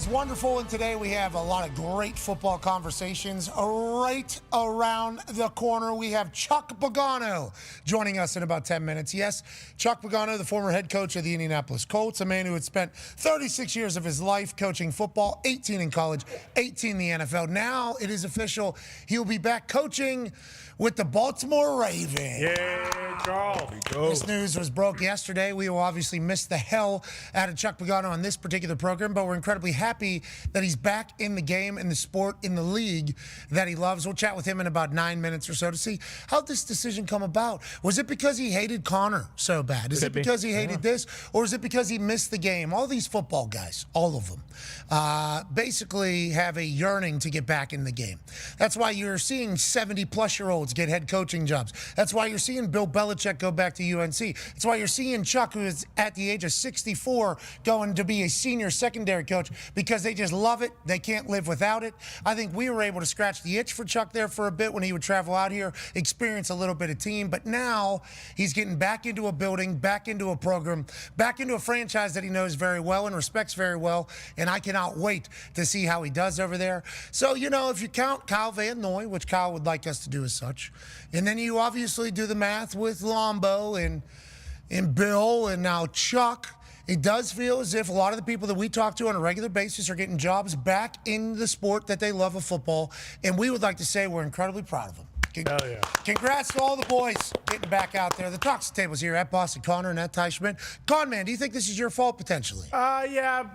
is wonderful, and today we have a lot of great football conversations. Right around the corner, we have Chuck Pagano joining us in about 10 minutes. Yes, Chuck Pagano, the former head coach of the Indianapolis Colts, a man who had spent 36 years of his life coaching football, 18 in college, 18 in the NFL. Now it is official. He'll be back coaching with the Baltimore Ravens. Yeah, Charles. This news was broke yesterday. We will obviously miss the hell out of Chuck Pagano on this particular program, but we're incredibly happy that he's back in the game, in the sport, in the league that he loves. We'll chat with him in about 9 minutes or so to see how this decision come about. Was it because he hated Connor so bad? Is it because he hated this? Or is it because he missed the game? All these football guys, all of them, basically have a yearning to get back in the game. That's why you're seeing 70-plus-year-olds get head coaching jobs. That's why you're seeing Bill Belichick go back to UNC. That's why you're seeing Chuck, who is at the age of 64, going to be a senior secondary coach because they just love it. They can't live without it. I think we were able to scratch the itch for Chuck there for a bit when he would travel out here, experience a little bit of team. But now he's getting back into a building, back into a program, back into a franchise that he knows very well and respects very well. And I cannot wait to see how he does over there. So, you know, if you count Kyle Van Noy, which Kyle would like us to do as such, and then you obviously do the math with Lombo and Bill and now Chuck, it does feel as if a lot of the people that we talk to on a regular basis are getting jobs back in the sport that they love of football. And we would like to say we're incredibly proud of them. Hell yeah. Congrats to all the boys getting back out there. The Talks tables here at Boston Connor and at Ty Schmidt. Con man, do you think this is your fault potentially? Yeah,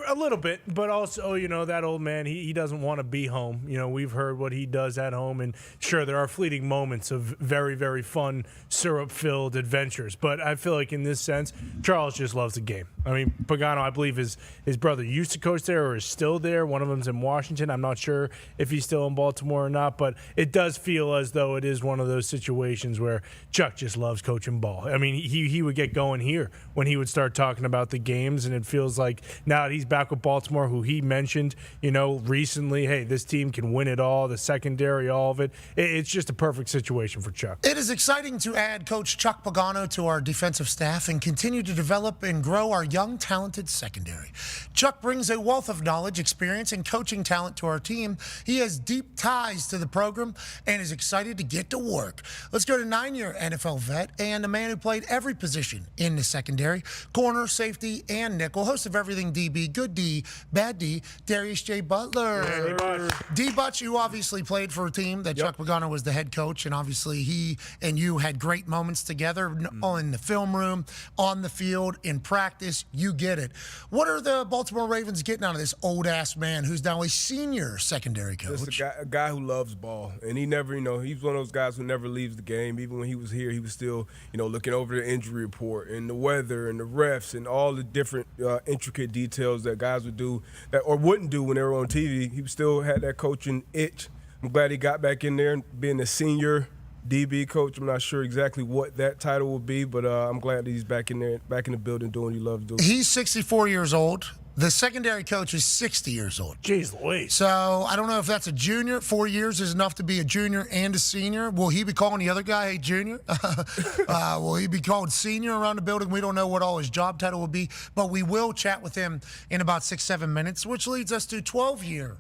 a little bit. But also, you know, that old man, he doesn't want to be home. You know, we've heard what he does at home. And sure, there are fleeting moments of very, very fun, syrup-filled adventures. But I feel like in this sense, Charles just loves the game. I mean, Pagano, I believe his brother used to coach there or is still there. One of them's in Washington. I'm not sure if he's still in Baltimore or not. But it does feel as though it is one of those situations where Chuck just loves coaching ball. I mean, he would get going here when he would start talking about the games, and it feels like now that he's back with Baltimore, who he mentioned, you know, recently, hey, this team can win it all, the secondary, all of it. It's just a perfect situation for Chuck. It is exciting to add Coach Chuck Pagano to our defensive staff and continue to develop and grow our young, talented secondary. Chuck brings a wealth of knowledge, experience, and coaching talent to our team. He has deep ties to the program and is excited to get to work. Let's go to 9-year NFL vet and a man who played every position in the secondary, corner, safety, and nickel, host of Everything DB, Good D, Bad D, Darius J. Butler. Yeah, D-Butch, you obviously played for a team that Chuck Pagano was the head coach, and obviously he and you had great moments together in the film room, on the field, in practice. You get it. What are the Baltimore Ravens getting out of this old-ass man who's now a senior secondary coach? Just a guy who loves ball, and he never, you know, he's one of those guys who never leaves the game. Even when he was here, he was still, you know, looking over the injury report and the weather and the refs and all the different intricate details that guys would do that or wouldn't do when they were on TV. He still had that coaching itch. I'm glad he got back in there and being a senior DB coach. I'm not sure exactly what that title will be, but I'm glad that he's back in there, back in the building doing what he loves doing. He's 64 years old. The secondary coach is 60 years old. Jeez Louise. So I don't know if that's a junior. 4 years is enough to be a junior and a senior. Will he be calling the other guy a junior? Will he be called senior around the building? We don't know what all his job title will be, but we will chat with him in about 6-7 minutes, which leads us to 12-year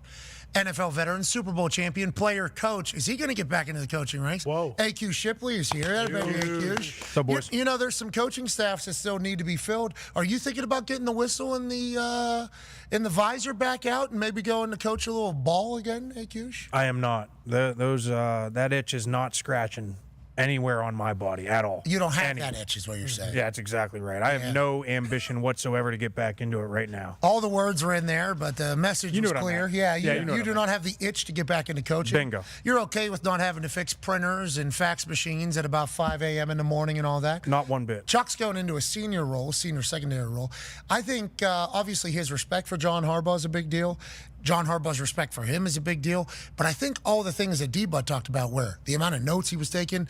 NFL veteran, Super Bowl champion, player, coach. Is he going to get back into the coaching ranks? Whoa. AQ Shipley is here. That baby AQ. What's up, boys? You know, there's some coaching staffs that still need to be filled. Are you thinking about getting the whistle and the visor back out and maybe going to coach a little ball again, AQ? I am not. That itch is not scratching anywhere on my body at all. You don't have that itch is what you're saying. Yeah, that's exactly right. I have no ambition whatsoever to get back into it right now. All the words were in there, but the message was clear. Yeah, you do not have the itch to get back into coaching. Bingo. You're okay with not having to fix printers and fax machines at about 5 a.m. in the morning and all that? Not one bit. Chuck's going into a senior role, senior secondary role. I think, obviously, his respect for John Harbaugh is a big deal. John Harbaugh's respect for him is a big deal. But I think all the things that D-Bud talked about were the amount of notes he was taking,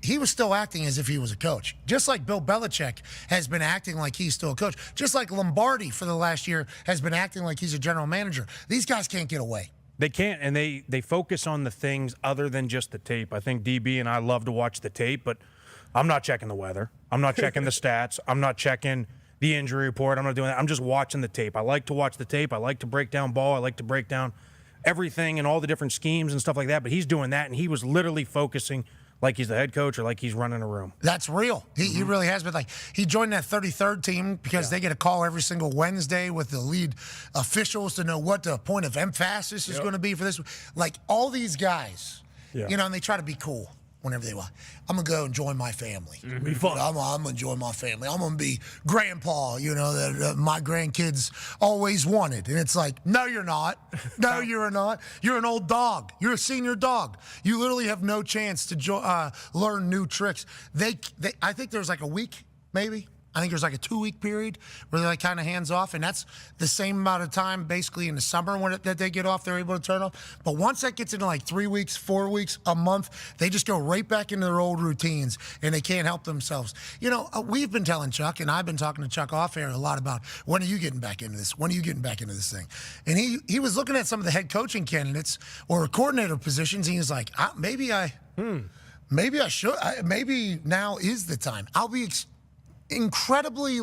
he was still acting as if he was a coach. Just like Bill Belichick has been acting like he's still a coach. Just like Lombardi for the last year has been acting like he's a general manager. These guys can't get away. They can't, and they focus on the things other than just the tape. I think DB and I love to watch the tape, but I'm not checking the weather. I'm not checking the stats. I'm not checking the injury report. I'm not doing that. I'm just watching the tape. I like to watch the tape. I like to break down ball. I like to break down everything and all the different schemes and stuff like that. But he's doing that, and he was literally focusing like he's the head coach or like he's running a room. That's real. He really has been. Like, he joined that 33rd team because they get a call every single Wednesday with the lead officials to know what the point of emphasis is going to be for this. Like, all these guys, you know, and they try to be cool whenever they want. I'm going to go and join my family. Be fun. I'm going to join my family. I'm going to be grandpa, you know, that my grandkids always wanted. And it's like, no, you're not. No, you're not. You're an old dog. You're a senior dog. You literally have no chance to learn new tricks. I think there's like a week, maybe. I think there's like a 2-week period where they're like kind of hands off, and that's the same amount of time basically in the summer that they get off, they're able to turn off. But once that gets into like 3 weeks, 4 weeks, a month, they just go right back into their old routines, and they can't help themselves. You know, we've been telling Chuck, and I've been talking to Chuck off air a lot about, when are you getting back into this? When are you getting back into this thing? And he was looking at some of the head coaching candidates or coordinator positions, and he was like, maybe I should. Maybe now is the time. I'll be incredibly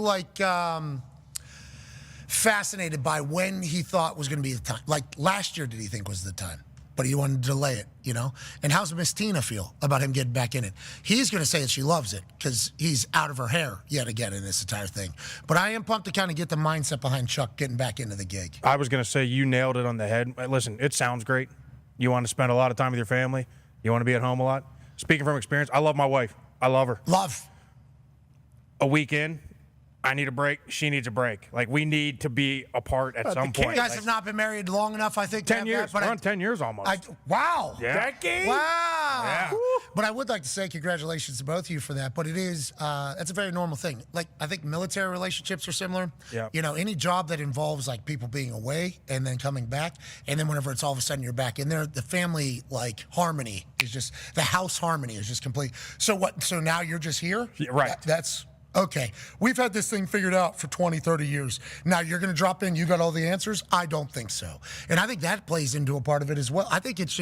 fascinated by when he thought was going to be the time. Like last year, did he think was the time? But he wanted to delay it, you know? And how's Miss Tina feel about him getting back in it? He's going to say that she loves it because he's out of her hair yet again in this entire thing. But I am pumped to kind of get the mindset behind Chuck getting back into the gig. I was going to say you nailed it on the head. Listen, it sounds great. You want to spend a lot of time with your family. You want to be at home a lot. Speaking from experience, I love my wife. I love her. Love. A weekend, I need a break. She needs a break. Like, we need to be apart at some point. You guys have not been married long enough, I think. 10 years. We're on 10 years almost. Wow. Yeah. Decade? Wow. Yeah. But I would like to say congratulations to both of you for that. But it is, that's a very normal thing. Like, I think military relationships are similar. Yeah. You know, any job that involves, like, people being away and then coming back, and then whenever it's all of a sudden you're back in there, the family, like, harmony is just, the house harmony is just complete. So what, so now you're just here? Yeah, right. That's... Okay, we've had this thing figured out for 20, 30 years. Now you're going to drop in, you got all the answers? I don't think so. And I think that plays into a part of it as well. I think it's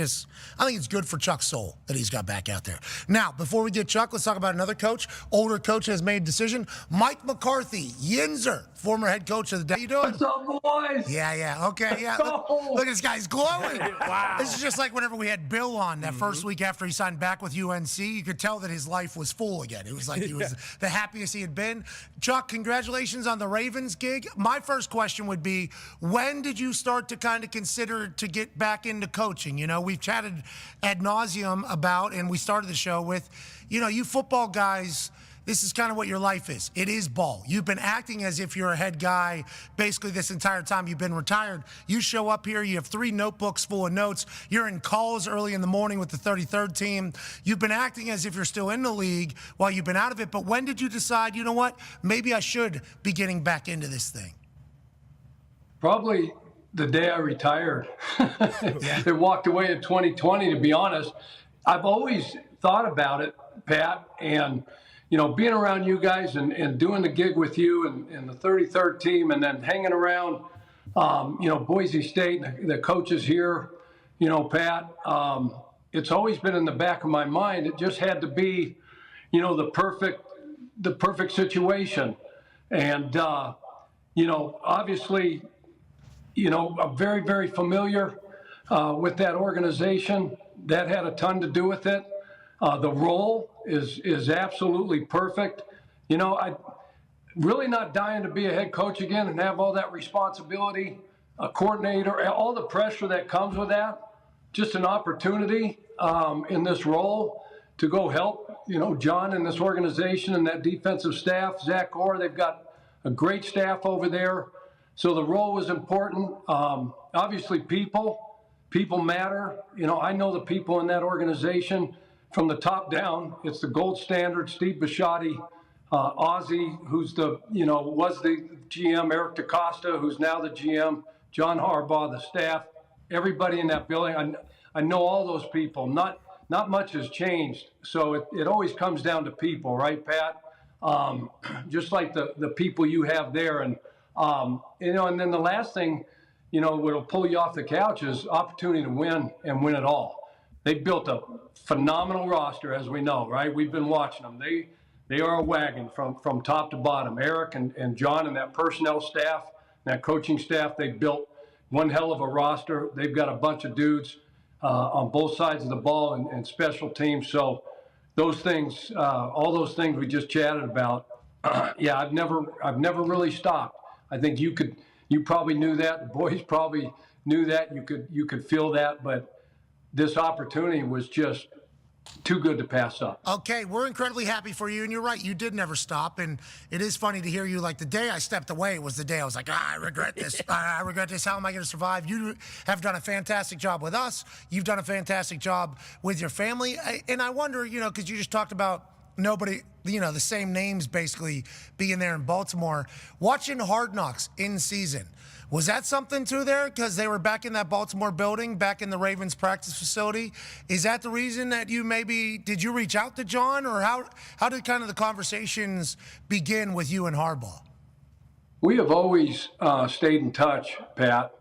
good for Chuck's soul that he's got back out there. Now, before we get Chuck, let's talk about another coach. Older coach has made a decision. Mike McCarthy, Yinzer, former head coach of the day. How you doing? What's up, boys? Yeah. Okay, yeah. Look at this guy, he's glowing. Wow. This is just like whenever we had Bill on that first week after he signed back with UNC. You could tell that his life was full again. It was like he was the happiest he had been. Chuck, congratulations on the Ravens gig. My first question would be, when did you start to kind of consider to get back into coaching? You know, we've chatted ad nauseum about, and we started the show with, you know, you football guys, this is kind of what your life is. It is ball. You've been acting as if you're a head guy basically this entire time you've been retired. You show up here, you have 3 notebooks full of notes. You're in calls early in the morning with the 33rd team. You've been acting as if you're still in the league while you've been out of it. But when did you decide, you know what, maybe I should be getting back into this thing? Probably the day I retired. They walked away in 2020, to be honest. I've always thought about it, Pat, and you know, being around you guys and doing the gig with you and the 33rd team, and then hanging around, you know, Boise State, the coaches here, you know, Pat, it's always been in the back of my mind. It just had to be, you know, the perfect situation. And, you know, obviously, you know, I'm very, very familiar with that organization. That had a ton to do with it. The role is absolutely perfect. You know, I'm really not dying to be a head coach again and have all that responsibility, a coordinator, all the pressure that comes with that. Just an opportunity in this role to go help, you know, John and this organization and that defensive staff, Zach Orr, they've got a great staff over there. So the role was important. Obviously, people matter. You know, I know the people in that organization. From the top down, it's the gold standard. Steve Bisciotti, Ozzie, who's was the GM, Eric DaCosta, who's now the GM, John Harbaugh, the staff, everybody in that building. I know all those people. Not much has changed. So it always comes down to people, right, Pat? Just like the people you have there. And, you know, and then the last thing, you know, what'll pull you off the couch is opportunity to win and win it all. They built a phenomenal roster, as we know, right? We've been watching them. They are a wagon from top to bottom. Eric and John and that personnel staff, that coaching staff, they built one hell of a roster. They've got a bunch of dudes on both sides of the ball and special teams. So those things, all those things we just chatted about, yeah, I've never really stopped. I think you probably knew that. The boys probably knew that. You could feel that. But this opportunity was just too good to pass up. Okay, we're incredibly happy for you, and you're right. You did never stop, and it is funny to hear you. Like the day I stepped away was the day I was like, I regret this. I regret this. How am I going to survive? You have done a fantastic job with us. You've done a fantastic job with your family, and I wonder, because you just talked about nobody, the same names basically being there in Baltimore. Watching Hard Knocks in season, was that something too there? Because they were back in that Baltimore building, back in the Ravens practice facility. Is that the reason that did you reach out to John, or how did kind of the conversations begin with you and Harbaugh? We have always stayed in touch, Pat,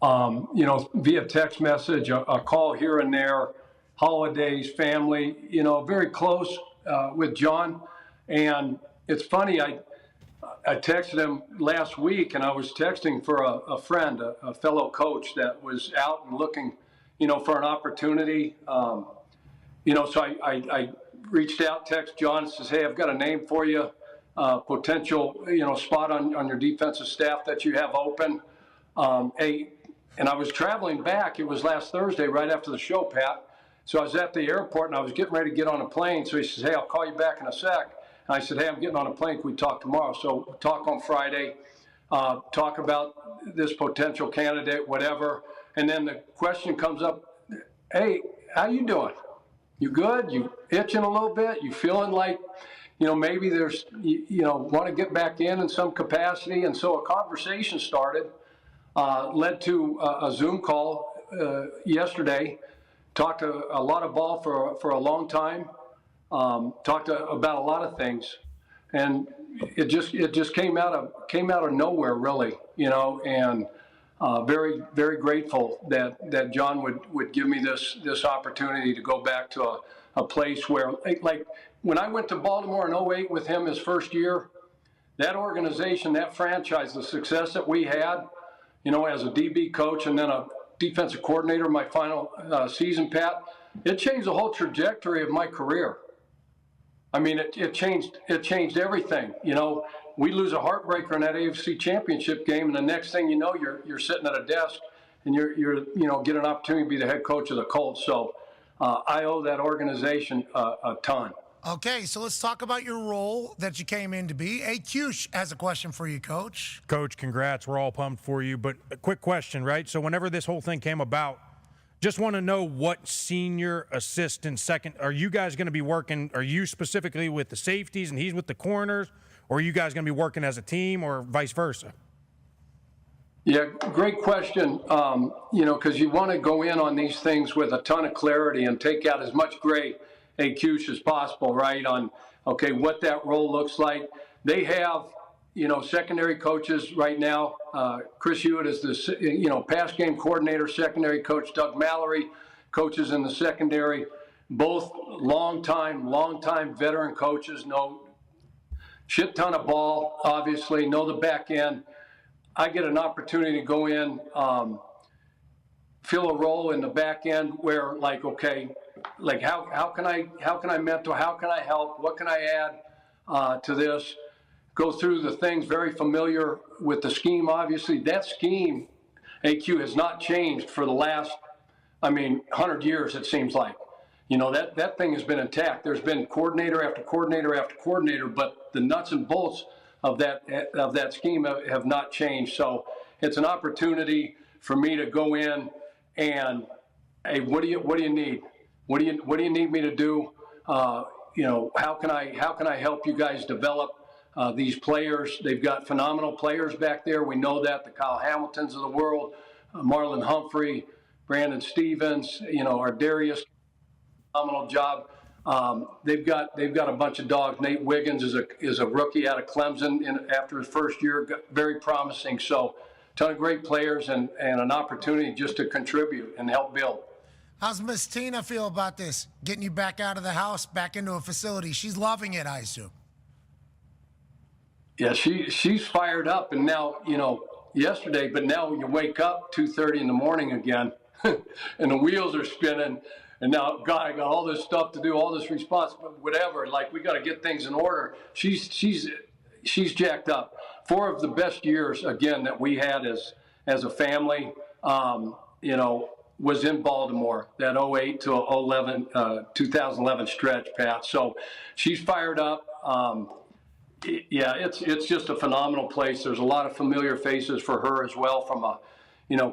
via text message, a call here and there, holidays, family, very close with John. And it's funny, I texted him last week, and I was texting for a friend, a fellow coach that was out and looking, for an opportunity. So I reached out, text John, and says, hey, I've got a name for you, potential, spot on your defensive staff that you have open. And I was traveling back. It was last Thursday, right after the show, Pat. So I was at the airport, and I was getting ready to get on a plane. So he says, hey, I'll call you back in a sec. And I said, hey, I'm getting on a plane. Can we talk tomorrow? So we talk on Friday, talk about this potential candidate, whatever. And then the question comes up, hey, how you doing? You good? You itching a little bit? You feeling like, maybe there's, want to get back in some capacity? And so a conversation started, led to a Zoom call yesterday. Talked a lot of ball for a long time. Talked about a lot of things, and it just came out of nowhere, really, and very, very grateful that John would give me this opportunity to go back to a place where, like when I went to Baltimore in 2008 with him his first year, that organization, that franchise, the success that we had, as a DB coach and then a defensive coordinator my final season, Pat, it changed the whole trajectory of my career. I mean, it changed everything. We lose a heartbreaker in that AFC Championship game, and the next thing you know, you're sitting at a desk and you're get an opportunity to be the head coach of the Colts. So I owe that organization a ton. Okay, so let's talk about your role that you came in to be. Hey, Cush has a question for you, Coach. Coach, congrats. We're all pumped for you. But a quick question, right? So whenever this whole thing came about, just want to know what senior assistant second are you guys going to be working? Are you specifically with the safeties and he's with the corners, or are you guys going to be working as a team, or vice versa? Yeah, great question. Because you want to go in on these things with a ton of clarity and take out as much gray AQs as possible, right? On what that role looks like. They have secondary coaches right now. Chris Hewitt is the, pass game coordinator, secondary coach. Doug Mallory coaches in the secondary. Both long-time veteran coaches, know shit ton of ball, obviously, know the back end. I get an opportunity to go in, fill a role in the back end where, how can I mentor? How can I help? What can I add to this? Go through the things, very familiar with the scheme. Obviously, that scheme, AQ, has not changed for the last, 100 years, it seems like. That thing has been intact. There's been coordinator after coordinator after coordinator, but the nuts and bolts of that scheme have not changed. So it's an opportunity for me to go in and, hey, what do you need? What do you need me to do? How can I help you guys develop these players? They've got phenomenal players back there. We know that, the Kyle Hamiltons of the world, Marlon Humphrey, Brandon Stevens, our Darius, phenomenal job. They've got a bunch of dogs. Nate Wiggins is a rookie out of Clemson after his first year, very promising. So, ton of great players and an opportunity just to contribute and help build. How's Miss Tina feel about this? Getting you back out of the house, back into a facility. She's loving it, I assume. Yeah, she's fired up, and now, yesterday, but now you wake up 2:30 in the morning again, and the wheels are spinning, and now, God, I got all this stuff to do, all this response, whatever. Like, we got to get things in order. She's jacked up. 4 of the best years again that we had as a family, was in Baltimore, that 08 to 2011 stretch, Pat. So she's fired up. Yeah, it's just a phenomenal place. There's a lot of familiar faces for her as well from a,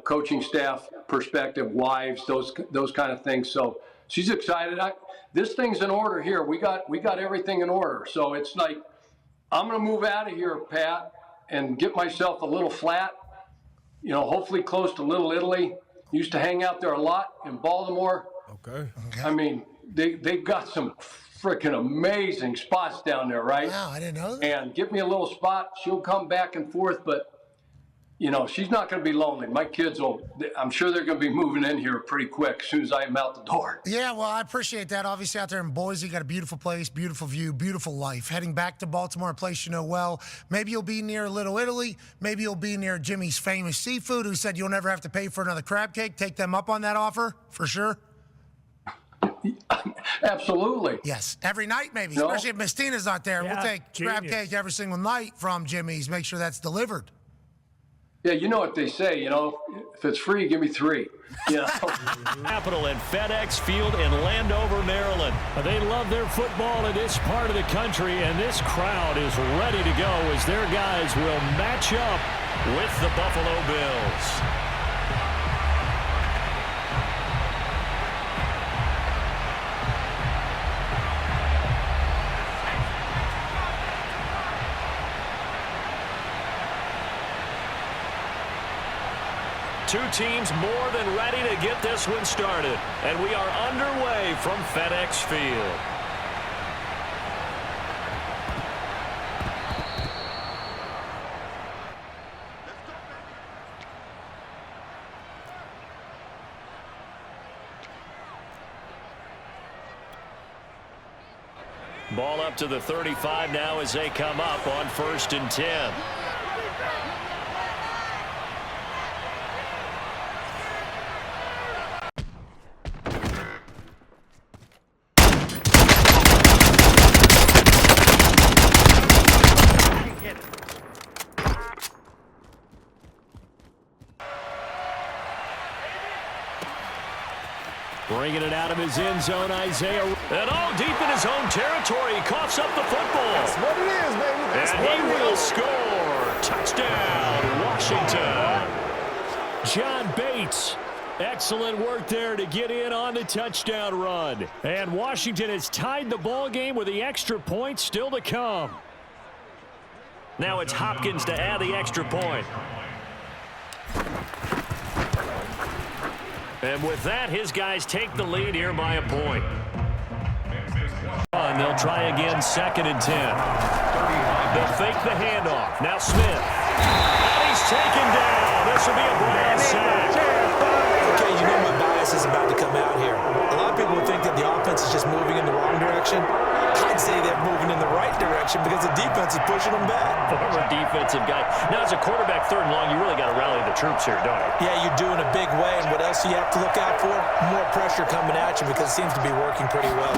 coaching staff perspective, wives, those kind of things. So she's excited. This thing's in order here. We got everything in order. So it's like, I'm going to move out of here, Pat, and get myself a little flat, hopefully close to Little Italy. Used to hang out there a lot in Baltimore. Okay. I mean, they've got some freaking amazing spots down there, right? Wow, I didn't know that. And give me a little spot. She'll come back and forth, but, she's not going to be lonely. My kids I'm sure they're going to be moving in here pretty quick as soon as I am out the door. Yeah, well, I appreciate that. Obviously, out there in Boise, you got a beautiful place, beautiful view, beautiful life. Heading back to Baltimore, a place you know well. Maybe you'll be near Little Italy. Maybe you'll be near Jimmy's Famous Seafood, who said you'll never have to pay for another crab cake. Take them up on that offer, for sure. Absolutely. Yes, every night maybe, No. especially if Miss Tina's not there. Yeah, We'll take crab genius. cake every single night from Jimmy's. Make sure that's delivered. Yeah, you know what they say, if it's free, give me 3. Capital and FedEx Field in Landover, Maryland. They love their football in this part of the country, and this crowd is ready to go as their guys will match up With the Buffalo Bills. Two teams more than ready to get this one started. And we are underway from FedEx Field. Ball up to the 35 now as they come up on 1st and 10. Bringing it out of his end zone, Isaiah. And all deep in his own territory. He coughs up the football. That's what it is, baby. That's And what he it will is. score. Touchdown, Washington. John Bates. Excellent work there to get in on the touchdown run. And Washington has tied the ball game with the extra point still to come. Now it's Hopkins to add the extra point. And with that, his guys take the lead here by a point. And they'll try again 2nd and 10. They'll fake the handoff. Now Smith. And he's taken down. This will be a Brown sack. Okay, you know my bias is about to come out here. A lot of people would think that the offense is just moving in the wrong direction. I'd say they're moving in the right direction because the defense is pushing them back. Former defensive guy. Now, as a quarterback, 3rd and long, you really got to rally the troops here, don't you? Yeah, you do in a big way. And what else do you have to look out for? More pressure coming at you because it seems to be working pretty well.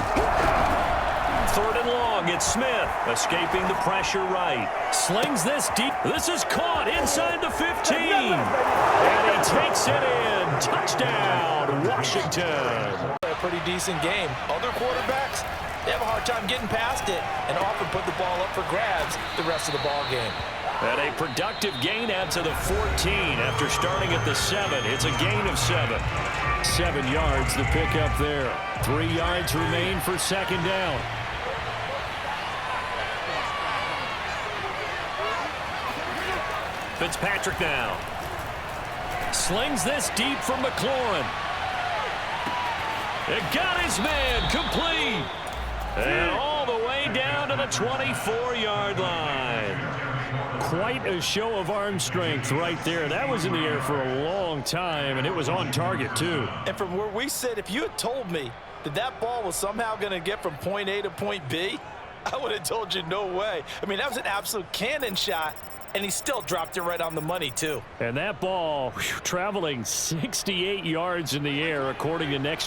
3rd and long, it's Smith escaping the pressure right. Slings this deep. This is caught inside the 15. And he takes it in. Touchdown, Washington. A pretty decent game. Other quarterbacks, they have a hard time getting past it and often put the ball up for grabs the rest of the ball game. And a productive gain out to the 14 after starting at the 7. It's a gain of 7. 7 yards the pickup there. 3 yards remain for 2nd down. Fitzpatrick now. Slings this deep from McLaurin. It got his man complete. And all the way down to the 24-yard line. Quite a show of arm strength right there. That was in the air for a long time, and it was on target, too. And from where we sit, if you had told me that that ball was somehow going to get from point A to point B, I would have told you no way. I mean, that was an absolute cannon shot, and he still dropped it right on the money, too. And that ball traveling 68 yards in the air, according to Next